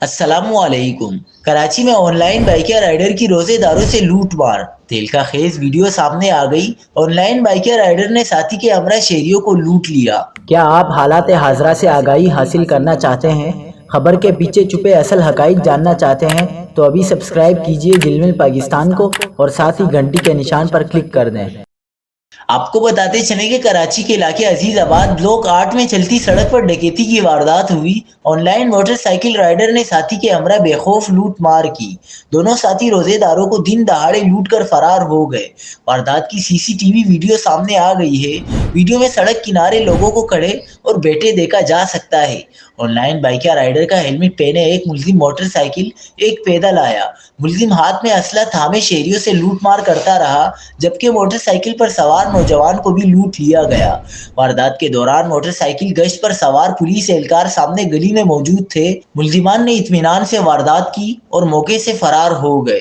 السلام علیکم۔ کراچی میں آن لائن بائیکر رائڈر کی روزے داروں سے لوٹ مار، تہلکہ خیز ویڈیو سامنے آ گئی۔ آن لائن بائیکر رائڈر نے ساتھی کے ہمراہ شہریوں کو لوٹ لیا۔ کیا آپ حالات حاضرہ سے آگاہی حاصل کرنا چاہتے ہیں؟ خبر کے پیچھے چھپے اصل حقائق جاننا چاہتے ہیں تو ابھی سبسکرائب کیجئے دل مل پاکستان کو اور ساتھ ہی گھنٹی کے نشان پر کلک کر دیں۔ آپ کو بتاتے چلیں کہ کراچی کے علاقے عزیز آباد بلاک 8 میں چلتی سڑک پر ڈکیتی کی واردات ہوئی۔ Online motorcycle rider نے ساتھی کے ہمراہ بے خوف لوٹ مار کی۔ دونوں ساتھی روزے داروں کو دن دہاڑے لوٹ کر فرار ہو گئے۔ واردات کی سی سی ٹی وی ویڈیو سامنے آ گئی ہے۔ ویڈیو میں سڑک کنارے لوگوں کو کھڑے اور بیٹھے دیکھا جا سکتا ہے۔ آن لائن بائیکر رائڈر کا ہیلمٹ پہنے ایک ملزم موٹر سائیکل ایک پیدل آیا۔ ملزم ہاتھ میں اسلحہ تھامے شہریوں سے لوٹ مار کرتا رہا، جبکہ موٹر سائیکل پر سوار نوجوان کو بھی لوٹ لیا گیا۔ واردات کے دوران موٹر سائیکل گشت پر سوار پولیس اہلکار سامنے گلی میں موجود تھے۔ ملزمان نے اطمینان سے واردات کی اور موقع سے فرار ہو گئے۔